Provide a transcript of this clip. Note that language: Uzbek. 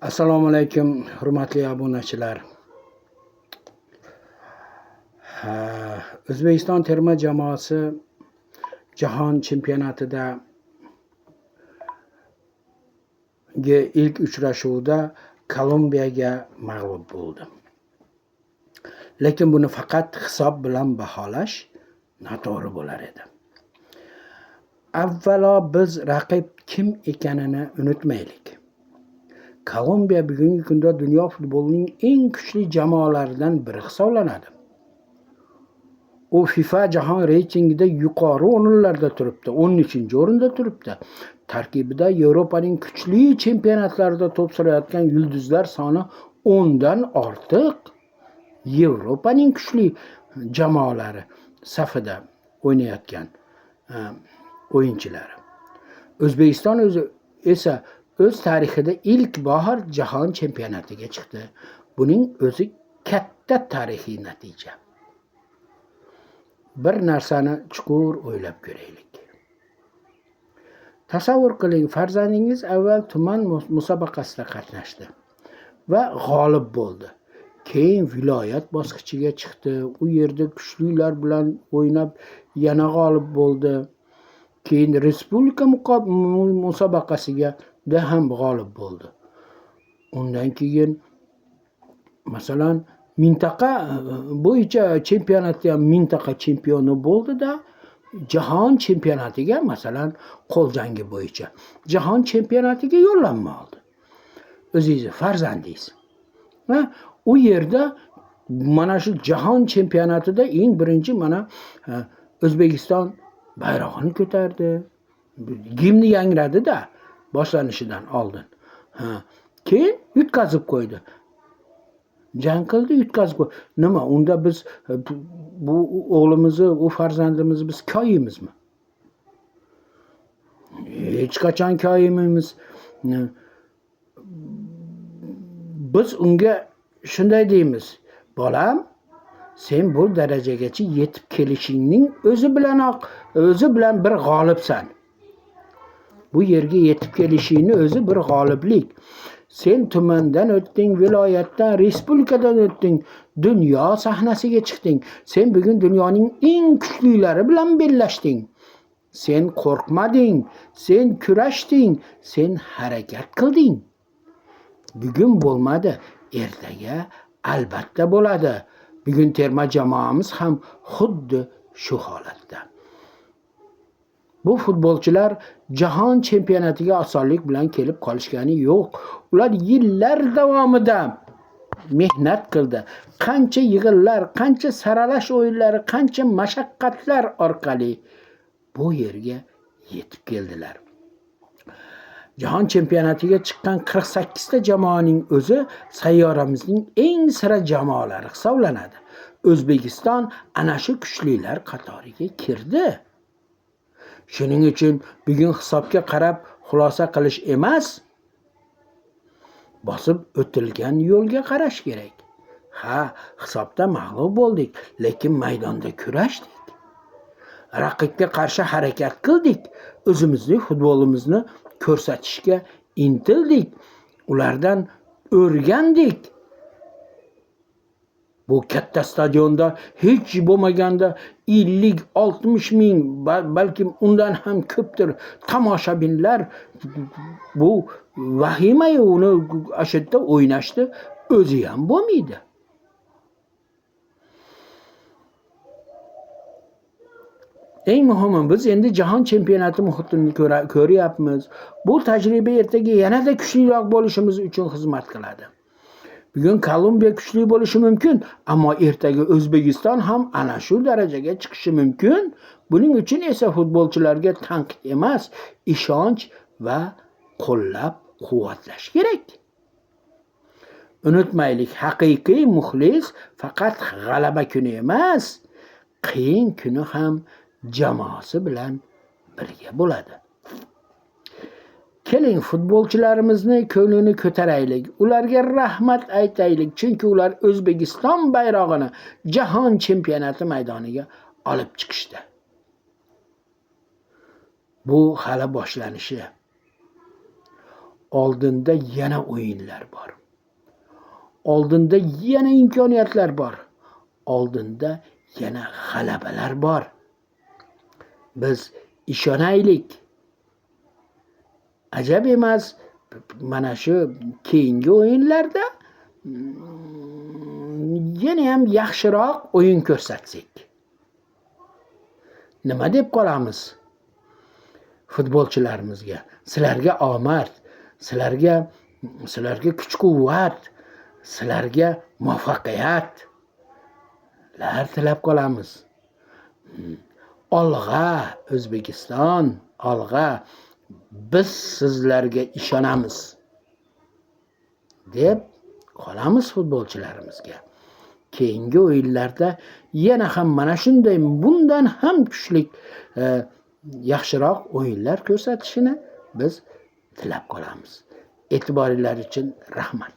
Assalomu alaykum, hurmatli obunachilar. O'zbekiston terma jamoasi jahon chempionatida ilk uchrashuvda Kolumbiyaga mag'lub bo'ldi. Lekin buni faqat hisob bilan baholash noto'g'ri bo'lar edi. Avvalo biz raqib kim ekanini unutmaylik. Kolumbiya bugungi kunda dunyo futbolining eng kuchli jamoalaridan biri hisoblanadi. U FIFA jahon reytingida yuqori o'rinlarda turibdi, 13-o'rinda turibdi. Tarkibida Yevropaning kuchli chempionatlarida to'p surayotgan yulduzlar soni 10 dan ortiq. Yevropaning kuchli jamoalari safida o'ynayotgan o'yinchilari. O'zbekiston esa o'z tarixida ilk bor jahon chempionatiga chiqdi. Buning o'zi katta tarixiy natija. Bir narsani chuqur o'ylab ko'raylik. Tasavvur qiling, farzandingiz avval tuman musobaqasida qatnashdi va g'olib bo'ldi. Keyin viloyat bosqichiga chiqdi. U yerda kuchlilar bilan o'ynab yana g'olib bo'ldi. Keyin respublika musobaqasiga da ham g'olib bo'ldi. Undan keyin masalan mintaqa bo'yicha chempionatda ham mintaqa chempioni bo'ldi-da, jahon chempionatiga masalan qo'l jangi bo'yicha jahon chempionatiga yo'llanma oldi. O'zingiz farzandingiz. Va u yerda mana shu jahon chempionatida eng birinchi mana O'zbekiston bayrog'ini ko'tardi. Gimni yangradi-da boshlanishidan oldin. Keyin yutqazib qo'ydi. Jang qildi, yutqazib qo'ydi. Nima? Unda biz bu o'g'limizni, u farzandimizni biz koyimizmi? Hech qachon koyimimiz. Biz unga shunday deymiz: "Bolam, sen bu darajagacha yetib kelishingning o'zi bilan bir g'olibsan. Bu yerga yetib kelishingni o'zi bir g'oliblik. Sen tumandan o'tding, viloyatdan, respublikadan o'tding, dunyo sahnasiga chiqding. Sen bugun dunyoning eng kuchlilari bilan bellashding. Sen qo'rqmading, sen kurashding, sen harakat qilding. Bugun bo'lmadi, ertaga albatta bo'ladi. Bugun terma jamoamiz ham xuddi shu holatda." Bu futbolchilar jahon chempionatiga osonlik bilan kelib qolishgani yo'q. Ular yillar davomida mehnat qildi. Qancha yig'inlar, qancha saralash o'yinlari, qancha mashaqqatlar orqali bu yerga yetib keldilar. Jahon chempionatiga chiqqan 48 ta jamoaning o'zi sayyoramizning eng sira jamoalari hisoblanadi. O'zbekiston ana shu kuchlilar qatoriga kirdi. Shuning uchun bugun hisobga qarab xulosa qilish emas, bosib o'tilgan yo'lga qarash kerak. Hisobda mag'lub bo'ldik, lekin maydonda kurashdik. Raqibga qarshi harakat qildik. O'zimizning futbolimizni ko'rsatishga intildik. Ulardan o'rgandik. Bu katta stadionda hech bo'lmaganda 50-60 ming, balkim undan ham ko'pdir tomoshabinlar, bu vahima, uni ashadda o'ynashdi, o'zi ham bo'lmaydi. Eng muhimi, biz endi jahon chempionati muhitini ko'ryapmiz. Bu tajriba ertaga yanada kuchliroq bo'lishimiz uchun xizmat qiladi. Bugun Kolumbiya kuchli bo'lishi mumkin, ammo ertaga O'zbekiston ham ana shu darajaga chiqishi mumkin. Buning uchun esa futbolchilarga tanqid emas, ishonch va qo'llab-quvvatlash kerak. Unutmaylik, haqiqiy muxlis faqat g'alaba kuni emas, qiyin kuni ham jamoasi bilan birga bo'ladi. Keling, futbolchilarimizni ko'nglini ko'taraylik, ularga rahmat aytaylik, chunki ular O'zbekiston bayrog'ini jahon chempionati maydoniga olib chiqishdi. Bu hali boshlanishi. Oldinda yana o'yinlar bor. Oldinda yana imkoniyatlar bor. Oldinda yana g'alabalar bor. Biz ishonaylik. Ajab emas, mana shu keyingi o'yinlarda yana ham yaxshiroq o'yin ko'rsatsak. Nima deb qolamiz? Futbolchilarimizga, sizlarga omad, sizlarga kuch-quvvat, sizlarga muvaffaqiyatlar tilab qolamiz. Olg'a O'zbekiston, olg'a, biz sizlarga ishonamiz deb qolamiz futbolchilarimizga. Keyingi o'yinlarda yana ham mana shunday, bundan ham kuchli, yaxshiroq o'yinlar ko'rsatishini biz tilab qolamiz. E'tiboringiz uchun rahmat.